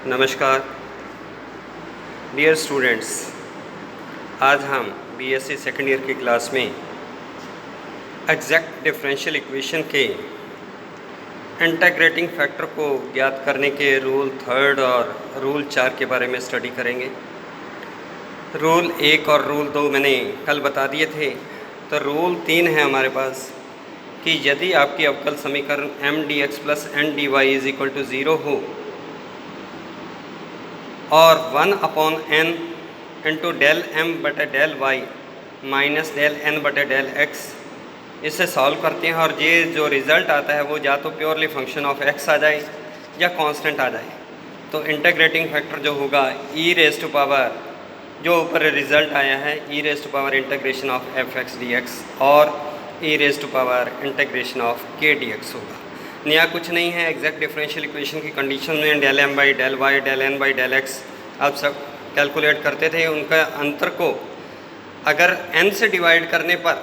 नमस्कार dear students, आज हम बीएससी सेकेंड ईयर की क्लास में एग्जैक्ट डिफरेंशियल इक्वेशन के इंटीग्रेटिंग फैक्टर को ज्ञात करने के रूल 3 और रूल 4 के बारे में स्टडी करेंगे। रूल 1 और रूल 2 मैंने कल बता दिए थे। तो रूल 3 है हमारे पास कि यदि आपकी अवकल समीकरण M D x plus N D Y is equal to 0 हो और 1/n इंटू डेल एम बटे del Y minus del N बटे डेल एक्स, इसे सॉल्व करते हैं और ये जो रिज़ल्ट आता है वो या तो प्योरली फंक्शन ऑफ एक्स आ जाए या कांस्टेंट आ जाए। तो इंटीग्रेटिंग फैक्टर जो होगा ई रेज़ टू पावर, जो ऊपर रिज़ल्ट आया है e raise to power integration of f x D x और e raise to power integration of k d x होगा। नया कुछ नहीं है। एग्जैक्ट डिफरेंशियल इक्वेशन की कंडीशन में del M by del y del N by del x आप सब कैलकुलेट करते थे। उनका अंतर को अगर n से डिवाइड करने पर,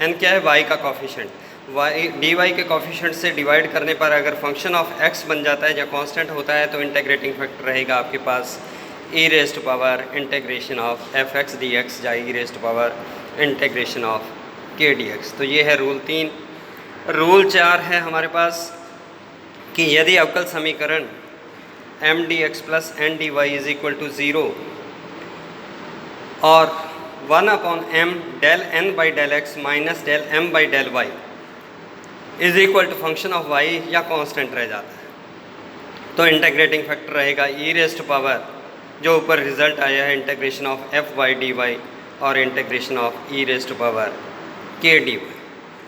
n क्या है y का कॉफिशेंट, y डी वाई के कॉफिशेंट से डिवाइड करने पर अगर फंक्शन ऑफ x बन जाता है या कांस्टेंट होता है तो इंटीग्रेटिंग फैक्टर रहेगा आपके पास e raise to power integration of f x D x या e raise to power integration of k d x. तो ये है रूल 3। रूल 4 है हमारे पास कि यदि अवकल समीकरण M D x plus N D Y is equal to 0 और 1/m del N by del X minus del M by del Y is equal to function of Y या कांस्टेंट रह जाता है तो इंटीग्रेटिंग फैक्टर रहेगा e raise to power, जो ऊपर result आया है integration of f Y D y और integration of e raise to power k d y.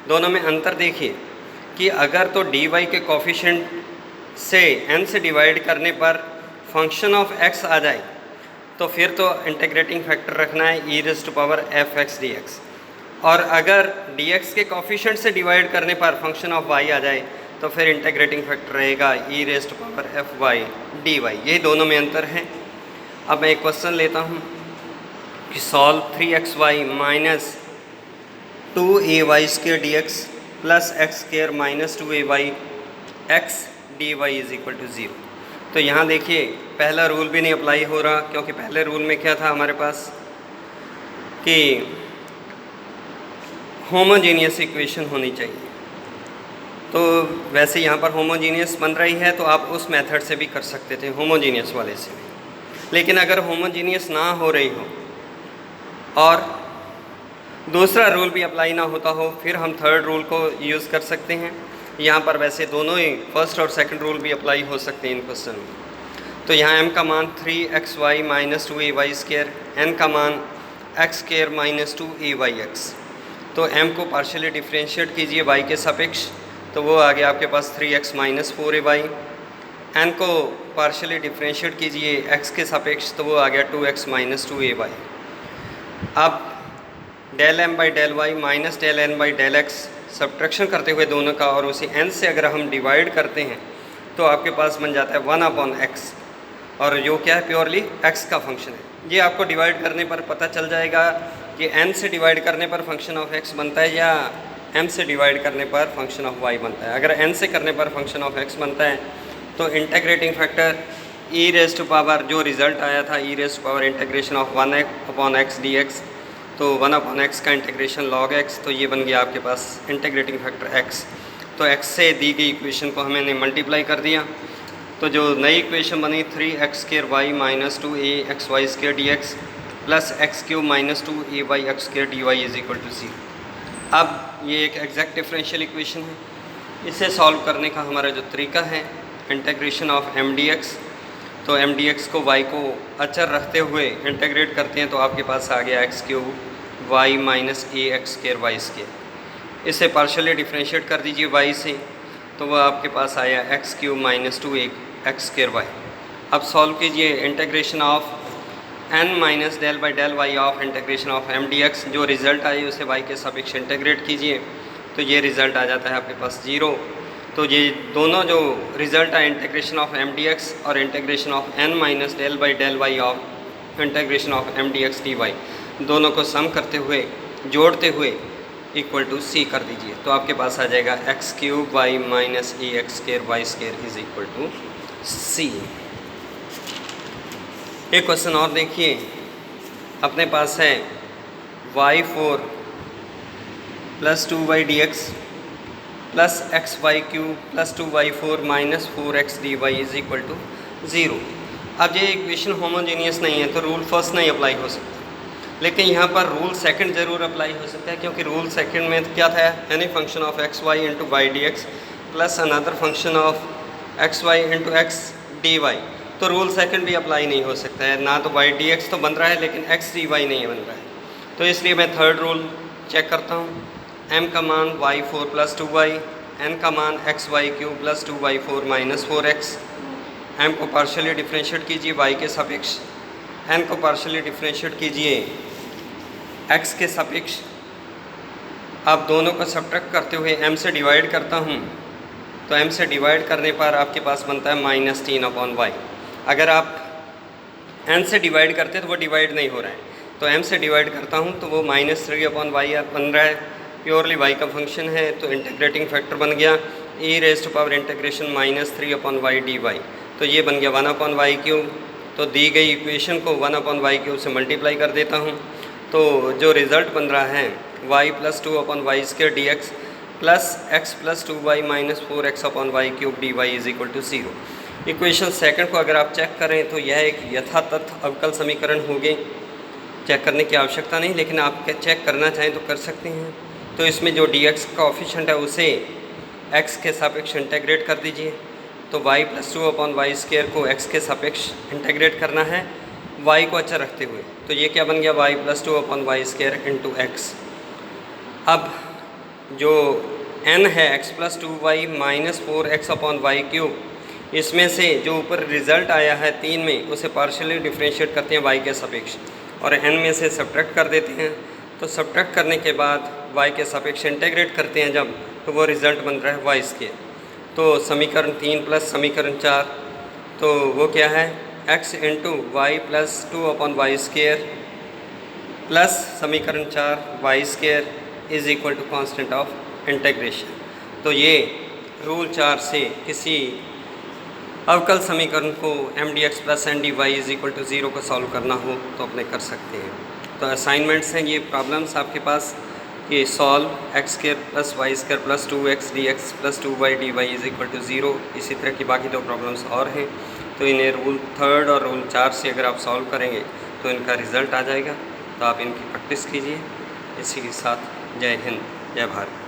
दोनों में अंतर देखिए कि अगर तो डी वाई के कॉफिशेंट से n से डिवाइड करने पर फंक्शन ऑफ x आ जाए तो फिर तो इंटीग्रेटिंग फैक्टर रखना है e raise to power F x D x, और अगर dx के कॉफिशेंट से डिवाइड करने पर फंक्शन ऑफ y आ जाए तो फिर इंटीग्रेटिंग फैक्टर रहेगा e raise to power F Y D Y. ये दोनों में अंतर है। अब मैं एक क्वेश्चन लेता हूँ कि solve 3xy minus 2ay square D x plus X square minus 2ay X D Y is equal to 0। तो यहाँ देखिए पहला रूल भी नहीं अप्लाई हो रहा, क्योंकि पहले रूल में क्या था हमारे पास कि होमोजीनियस इक्वेशन होनी चाहिए। तो वैसे यहाँ पर होमोजीनियस बन रही है तो आप उस मेथड से भी कर सकते थे, होमोजीनियस वाले से भी। लेकिन अगर होमोजीनियस ना हो रही हो और दूसरा रूल भी अप्लाई ना होता हो फिर हम थर्ड रूल को यूज़ कर सकते हैं। यहाँ पर वैसे दोनों ही फर्स्ट और सेकंड रूल भी अप्लाई हो सकते हैं इन क्वेश्चन में। तो यहाँ m का मान 3xy minus 2ay square, n का मान x स्क्वायर माइनस 2ayx। तो m को पार्शियली डिफ्रेंशिएट कीजिए y के सापेक्ष, तो वो आ गया आपके पास 3x माइनस 4ay। n को पार्शियली डिफ्रेंशिएट कीजिए x के सापेक्ष, तो वो आ गया 2x माइनस 2ay। अब del M by del Y minus del N by del X subtraction करते हुए दोनों का और उसी n से अगर हम डिवाइड करते हैं तो आपके पास बन जाता है 1/x, और जो क्या है प्योरली x का फंक्शन है। ये आपको डिवाइड करने पर पता चल जाएगा कि n से डिवाइड करने पर फंक्शन ऑफ x बनता है या m से डिवाइड करने पर फंक्शन ऑफ y बनता है। अगर n से करने पर फंक्शन ऑफ x बनता है तो integrating factor e raise to power, जो रिज़ल्ट आया था e raise to power integration of 1/x d x, तो 1/x का इंटीग्रेशन log x, तो ये बन गया आपके पास इंटीग्रेटिंग फैक्टर x। तो x से दी गई इक्वेशन को हमने मल्टीप्लाई कर दिया, तो जो नई इक्वेशन बनी 3x square y minus 2axy square D x plus x cube minus 2ayx square d Y is equal to 0। अब ये एक एग्जैक्ट डिफरेंशियल इक्वेशन है। इसे सॉल्व करने का हमारा जो तरीका है integration of M D x, तो एम डी एक्स को y को अचर रखते हुए इंटीग्रेट करते हैं तो आपके पास आ गया x cube y minus a x square y square. इसे पार्शियली डिफ्रेंशिएट कर दीजिए y से, तो वह आपके पास आया x cube minus 2 x square y. अब सॉल्व कीजिए integration of n minus del by del y of integration of M D x, जो रिज़ल्ट आए उसे y के सापेक्ष इंटीग्रेट कीजिए तो ये रिज़ल्ट आ जाता है आपके पास 0। तो ये दोनों जो रिज़ल्ट है integration of M D x और integration of n minus del by del y of integration of M D x D y, दोनों को सम करते हुए जोड़ते हुए इक्वल टू c कर दीजिए, तो आपके पास आ जाएगा x cube y minus a x square y square is equal to c। एक क्वेश्चन और देखिए, अपने पास है y4 plus 2y dx plus xy³ plus 2y4 minus 4x dy is equal to 0। अब ये इक्वेशन होमोजीनियस नहीं है तो रूल फर्स्ट नहीं अप्लाई हो सकता, लेकिन यहाँ पर रूल सेकंड ज़रूर अप्लाई हो सकता है, क्योंकि रूल सेकंड में क्या था, any function of x y into y d x plus another function of x y into x D y. तो रूल सेकंड भी अप्लाई नहीं हो सकता है, ना तो वाई डी एक्स तो बन रहा है लेकिन एक्स डी वाई नहीं बन रहा है। तो इसलिए मैं थर्ड रूल चेक करता हूँ, m का मान y4 प्लस 2y, n का मान xy³ plus 2y4 minus 4x। m को पार्शियली डिफ्रेंशिएट कीजिए y के सापेक्ष, n को पार्शियली डिफ्रेंशिएट कीजिए x के सापेक्ष। आप दोनों को सब्ट्रैक्ट करते हुए m से डिवाइड करता हूँ, तो m से डिवाइड करने पर आपके पास बनता है -3/y। अगर आप n से डिवाइड करते तो वो डिवाइड नहीं हो रहा है, तो m से डिवाइड करता हूँ तो वो -3/y बन रहा है। प्योरली y का फंक्शन है तो इंटीग्रेटिंग फैक्टर बन गया e⁻∫−3/y dy। तो ये बन गया 1/y³। तो दी गई इक्वेशन को 1/y³ से मल्टीप्लाई कर देता हूँ, तो जो रिज़ल्ट बन रहा है y plus 2/y² dx plus x plus 2y minus 4x/y³ dy is equal to 0। Equation second को अगर आप चेक करें तो यह एक यथातथ अवकल समीकरण होगी, चेक करने की आवश्यकता नहीं, लेकिन आप चेक करना चाहें तो कर सकते हैं। तो इसमें जो dx का ऑफिशेंट है उसे x के सापेक्ष इंटेग्रेट कर दीजिए, तो y प्लस 2/y² को x के सापेक्ष इंटेग्रेट करना है y को अचर रखते हुए, तो ये क्या बन गया y plus 2/y² into x। अब जो n है x plus 2y minus 4x/y³, इसमें से जो ऊपर रिज़ल्ट आया है 3 में उसे पार्शियली डिफ्रेंशिएट करते हैं y के सापेक्ष और n में से सब्ट्रैक्ट कर देते हैं। तो सब्ट्रैक्ट करने के बाद y के सापेक्ष इंटेग्रेट करते हैं जब, तो वो रिज़ल्ट बन रहा है y²। तो समीकरण 3 प्लस समीकरण 4, तो वो क्या है x into y plus 2/y² plus समीकरण 4 y² is equal to constant of integration. तो ये रूल 4 से किसी अवकल समीकरण को mdx plus ndy is equal to 0 को सॉल्व करना हो तो अपने कर सकते हैं। तो असाइनमेंट्स हैं ये प्रॉब्लम्स आपके पास, ये solve x² plus y² plus 2x dx plus 2y dy is equal to 0। इसी तरह की बाकी 2 प्रॉब्लम्स और हैं, तो इन्हें रूल 3 और रूल 4 से अगर आप सॉल्व करेंगे तो इनका रिज़ल्ट आ जाएगा। तो आप इनकी प्रैक्टिस कीजिए। इसी के साथ जय हिंद, जय भारत।